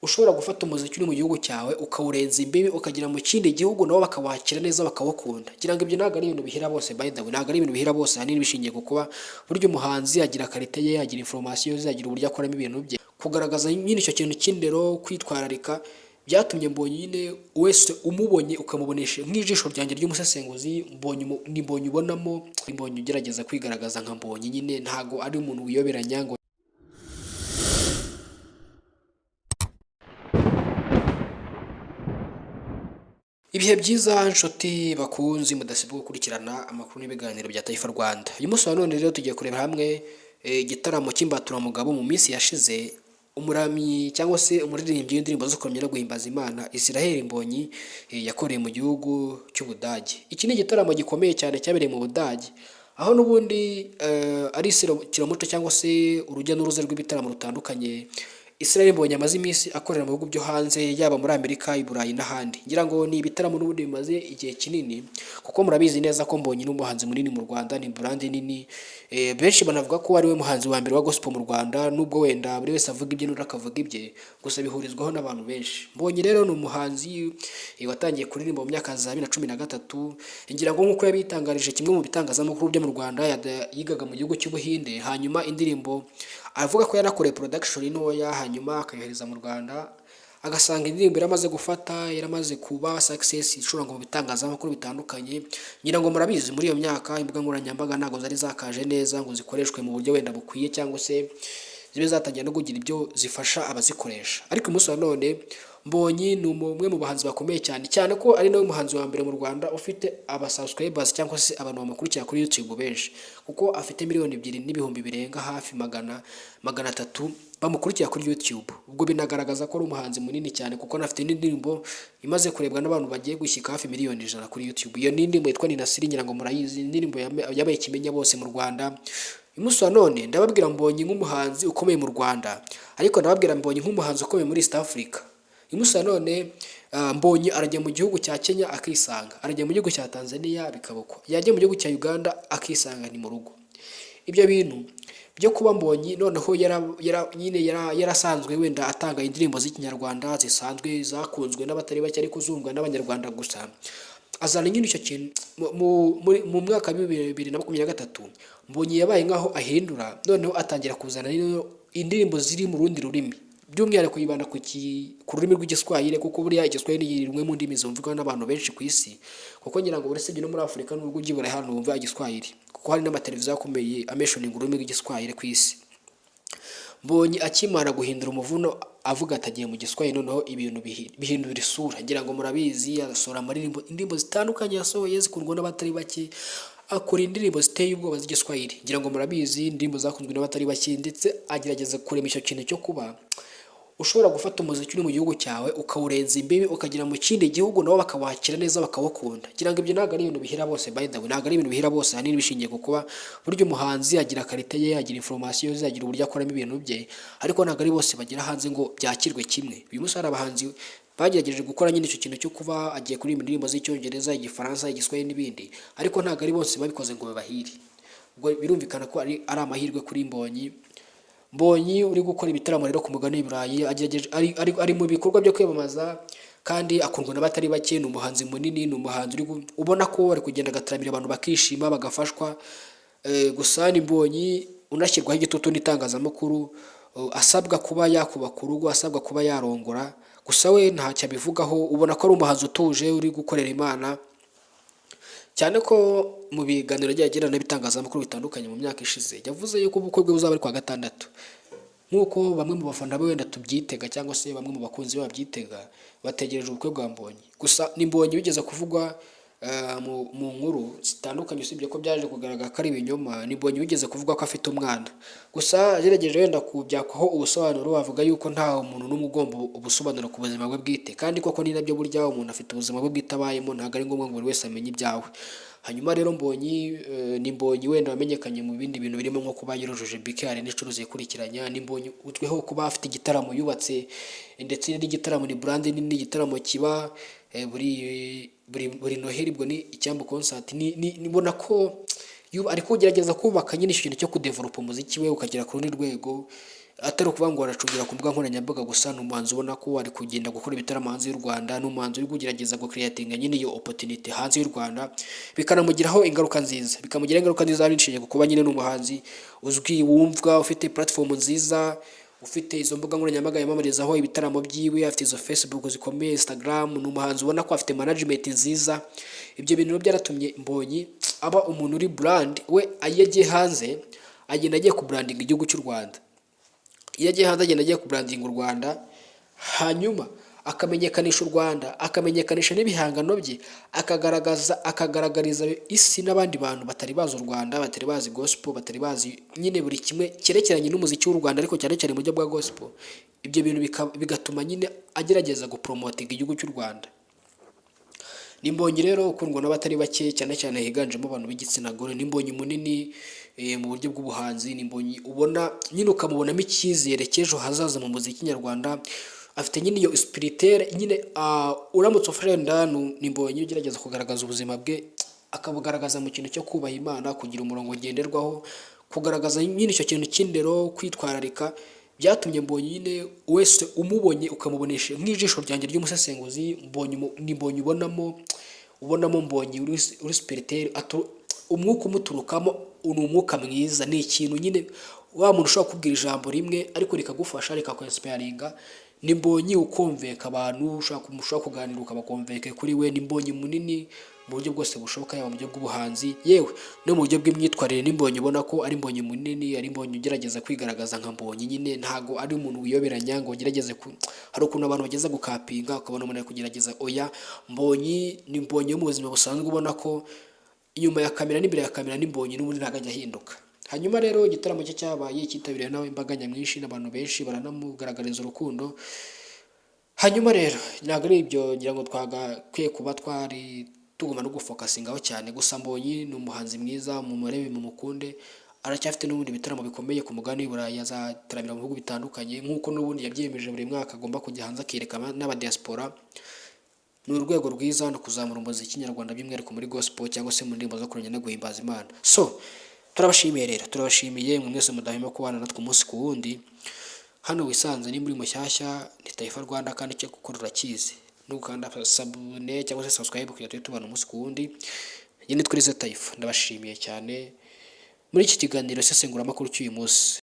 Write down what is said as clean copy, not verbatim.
ushobora gufata umuziki uri mu gihugu cyawe ukawurenza imbibi ukagera mu kindi gihugu nabo bakawakira neza bakawukunda. Ngira ngo ibyo ntabwo ari ibintu bihira bose, by the way ntabwo ari ibintu bihira bose, ahanini bishingiye ku kuba burya umuhanzi agira karite ye, agira information ze, agira uburyo akoramo ibintu bye. Kugaragaza nyine icyo kintu cy'indero, kwitwararika, byatumye Mbonyi nyine wese umubonye ukamubonesha nk'ijisho ryanjye ry'umusesenguzi. Ni Mbonyi ubonamo, ni Mbonyi ugerageza kwigaragaza nka Mbonyi nyine, ntago ari umuntu wiyoberanya ngo. Ibihe byiza nshuti bakunzi mudasibwa gukurikirana amakuru n'ibiganiro bya Taifa Rwanda. Uyu munsi wa none rero tugiye kureba hamwe igitaramo cy'imbaturamugabo mu minsi yashize umuramyi cyangwa se umuririmbyi w'indirimbo zo kuramya no guhimbaza Imana Israel Mbonyi yakoreye mu gihugu cy'Ubudage. Iki ni igitaramo gikomeye cyane cyabereye mu Budage, aho n'ubundi ari iserukiramuco cyangwa se urujya n'uruza rw'ibitaramo rutandukanye Israel Mbonyi amaze iminsi akorera mu bihugu byo hanze, yaba muri Amerika, i Burayi n'ahandi. Ngira ngo ni ibitaramo n'ubundi bimaze igihe kinini, kuko murabizi neza ko Mbonyi ni umuhanzi munini mu Rwanda, ni brand nini. Benshi banavuga ko ari we muhanzi wa mbere wa gospel mu Rwanda, nubwo wenda buri wese avuga ibye n'undi akavuga ibye, gusa bihurizwaho n'abantu benshi. Mbonyi rero ni umuhanzi watangiye kuririmba mu myaka za 2013. Ngira ngo nk'uko yabitangarije kimwe mu bitangazamakuru byo mu Rwanda, yigaga mu gihugu cy'Ubuhinde, hanyuma indirimbo avuga ko yanakoreye production ntoya, hanyuma akayohereza mu Rwanda, agasanga indirimbo yaramaze gufata, yaramaze kuba success ishobora ngo mu bitangazamakuru bitandukanye. Ngira ngo murabizi muri iyo myaka imbuga nkoranyambaga ntago zari zakaje neza ngo zikoreshwe mu buryo wenda bukwiye, cyangwa se zibe zatangiye no kugira ibyo zifasha abazikoresha. Ariko umunsi wa none Mbonyi ni umwe mu bahanzi bakomeye cyane cyane ko ari nawe muhanzi wa mbere mu Rwanda ufite subscribers cyangwa se abantu bamukurikira kuri YouTube benshi, kuko afite 2,200,000 birenga hafi 300 bamukurikira kuri YouTube. Ubwo binagaragaza ko ari umuhanzi munini cyane, kuko anafite n'indirimbo imaze kurebwa n'abantu bagiye gushyika hafi 1,000,000 kuri YouTube. Iyo ni indirimbo yitwa Ni Nasiri, ngira ngo murayizi, indirimbo yabaye kimenya bose mu Rwanda. Umunsi wa none ndababwira Mbonyi nk'umuhanzi ukomeye mu Rwanda, ariko ndababwira Mbonyi nk'umuhanzi ukomeye muri East Africa. Umunsi wa none Mbonyi arajya mu gihugu cya Kenya akisanga, arajya mu gihugu cya Tanzania bikabukwa, yajya mu gihugu cya Uganda akisanga ni mu rugo. Ibyo bintu byo kuba Mbonyi noneho yarasanzwe wenda atanga indirimbo z'ikinyarwanda zisanzwe zakunzwe n'abatari bake ariko zumvwa n'abanyarwanda gusa, azana nyine icyo kintu mu mwaka wa 2023 Mbonyi yabaye nkaho ahindura, noneho atangira kuzana indirimbo ziri mu rundi rurimi, by'umwihariko yibanda ku rurimi rw'Igiswahili, kuko buriya Igiswahili ni rumwe mu ndimi zumvwa n'abantu benshi ku isi, kuko ngira ngo uretse no muri Afurika n'ubwo ugibura hano bumva Igiswahili, kuko hari n'amateleviziyo akomeye ameshoninga ururimi rw'Igiswahili ku isi. Mbonyi akimara guhindura umuvuno avuga atagiye mu Giswahili, noneho ibintu bihindura isura. Ngira ngo murabizi asohora indirimbo zitandukanye yasohoye zikundwa n'abatari bake, akora indirimbo ziteye ubwoba z'Igiswahili. Ngira ngo murabizi indirimbo zakunzwe n'abatari bake, ndetse agerageza kurema icyo kintu cyo kuba ushobora gufata umuziki uri mu gihugu cyawe ukawurenza imbibi ukagera mu kindi gihugu nabo bakawakira neza bakawukunda. Ngira ngo ibyo ntabwo ari ibintu bihira bose, by the way ntabwo ari ibintu bihira bose, ahanini bishingiye ku kuba burya umuhanzi agira karite ye, agira information ze, agira uburyo akoramo ibintu bye, ariko ntabwo ari bose bagira hanze ngo byakirwe kimwe. Uyu munsi hari abahanzi bagerageje gukora nyine icyo kintu cyo kuba agiye kuririmba indirimbo z'Icyongereza, Igifaransa, Igiswahili n'ibindi, ariko ntabwo ari bose babikoze ngo babahire. Ubwo birumvikana ko ari amahirwe kuri Mbonyi uri gukora ibitaramo rero ku mugani w'Iburayi, ari mu bikorwa byo kwiyamamaza kandi akundwa n'abatari bake. Ni umuhanzi munini, ni umuhanzi ubona ko ari kugenda agataramira abantu bakishima bagafashwa. Gusa ni Mbonyi unashyirwaho igitutu n'itangazamakuru, asabwa kuba yakubaka urugo, asabwa kuba yarongora, gusa we ntacyo abivugaho. Ubona ko ari umuhanzi utuje uri gukorera Imana, cyane ko mu biganiro agirana n'ibitangazamakuru bitandukanye mu myaka ishize yavuze yuko ubukwe bwe buzaba ari kwa gatandatu, nk'uko bamwe mu bafana be wenda tubyitega, cyangwa se bamwe mu bakunzi be babyitega, bategereje ubukwe bwa Mbonyi. Gusa ni Mbonyi bigeze kuvugwa mu nkuru zitandukanye, usibye ko byaje kugaragara ko ari ibinyoma. Ni Mbonyi bigeze kuvuga ko afite umwana, gusa agerageje wenda kubyakaho ubusobanuro avuga yuko nta muntu n'umwe ugomba ubusobanuro ku buzima bwe bwite, kandi koko ni nabyo burya umuntu afite ubuzima bwe bwite abayemo, ntabwo ari ngombwa ngo buri wese amenye ibyawe. Hanyuma rero Mbonyi ni Mbonyi wenda wamenyekanye mu bindi bintu birimo nko kuba yorojeje bikari n'icuruzi ikurikiranya. Ni Mbonyi uzwiho kuba afite igitaramo yubatse, ndetse n'igitaramo ni brand nini, igitaramo kiba buri Noheli, ubwo ni icyambu concert. Nibona ko ari kugerageza kubaka nyine ikintu cyo kudevelopa umuziki we ukagera ku rundi rwego. atari ukuvuga ngo aracungira ku mbuga nkoranyambaga gusa. Ni umuhanzi ubona ko ari kugenda gukora ibitaramo hanze y'u Rwanda, ni umuhanzi uri kugerageza gucreatinga nyine iyo opportunity hanze y'u Rwanda, bikanamugiraho ingaruka nziza, bikamugiraho ingaruka nziza binshiye kuba nyine n'umuhanzi uzwi, wumvwa, ufite platform nziza, ufite izo mbuga nkoranyambaga yamamarizaho ibitaramo byiwe, afite izo Facebook zikomeye, Instagram. Ni umuhanzi ubona ko afite management nziza. Ibyo bintu byaratumye Mbonyi aba umuntu uri brand. We iyo agiye hanze agenda agiye kubrandinga igihugu cy'u Rwanda, iyo agiye hanze agenda agiye kubrandinga u Rwanda, hanyuma akamenyekanisha u Rwanda, akamenyekanisha n'ibihangano bye, akagaragariza isi n'abandi bantu batari bazi u Rwanda, batari bazi gospel, batari bazi nyine buri kimwe cyerekeranye n'umuziki w'u Rwanda, ariko cyane cyane mu buryo bwa gospel. Ibyo bintu bigatuma nyine agerageza gupromotinga igihugu cy'u Rwanda. Ni Mbonyi rero ukundwa n'abatari bake, cyane cyane higanjemo abantu b'igitsina gore. Ni Mbonyi munini mu buryo bw'ubuhanzi. Ni Mbonyi ubona nyine ukamubonamo icyizere cy'ejo hazaza mu muziki nyarwanda. Afite nyine iyo spirituelle nyine, uramutse ufrenda ni Mbonyi ugerageza kugaragaza ubuzima bwe, akabugaragaza mu kintu cyo kubaha Imana, kugira umurongo ngenderwaho, kugaragaza nyine icyo kintu cy'indero, kwitwararika. Byatumye Mbonyi nyine wese umubonye ukamubonesha nk'ijisho ryanjye ry'umusesenguzi. Ni Mbonyi ubonamo Mbonyi uri spirituelle, umwuka umuturukamo ni umwuka mwiza. Ni ikintu nyine wa muntu ushobora kubwira ijambo rimwe ariko rikagufasha, rikakwinspiringa. Ni Mbonyi ukonveka abantu, ushobora kuganira ukabakonveke kuri we. Ni Mbonyi munini mu buryo bwose bushoboka, yaba mu buryo bw'ubuhanzi yewe no mu buryo bw'imyitwarire. Ni Mbonyi ubona ko ari Mbonyi munini, ari Mbonyi ugerageza kwigaragaza nka Mbonyi nyine, ntago ari umuntu wiyoberanya ngo ugerageze hari ukuntu abantu bageza gukapinga ukabona umuntu ari kugerageza. Oya, Mbonyi ni Mbonyi mu buzima busanzwe, ubona ko inyuma ya kamera n'imbere ya kamera ni Mbonyi n'ubundi ntago ajya ahinduka. Hanyuma rero igitaramo cye cyabaye cyitabiriwe n'imbaga nyamwinshi n'abantu benshi, baranamugaragariza urukundo. Hanyuma rero ntabwo ari ibyo ngira ngo twagakwiye kuba twari tuguma no gufokasingaho cyane. Gusa Mbonyi ni umuhanzi mwiza, mumurebe mumukunde. Aracyafite n'ubundi bitaramo bikomeye ku mugani w'Iburayi, azataramira mu bihugu bitandukanye, nk'uko n'ubundi yabyiyemeje buri mwaka agomba kujya hanze akerekana n'abadiaspora. Ni urwego rwiza no kuzamura umuziki nyarwanda, by'umwihariko muri gospel cyangwa se mu ndirimbo zo kuramya no guhimbaza Imana. So turabashimiye rero, turabashimiye mwese mudahwema kubana natwe umunsi ku wundi. Hano wisanze ni muri mushyashya, ni Taifa Rwanda, kandi cyo gukora urakizi, nukanda sabune cyangwa se subscribe kugira tujye tubana umunsi ku wundi. Nyine twirize Taifa, ndabashimiye cyane muri iki kiganiro sesengura amakuru cy'uyu munsi.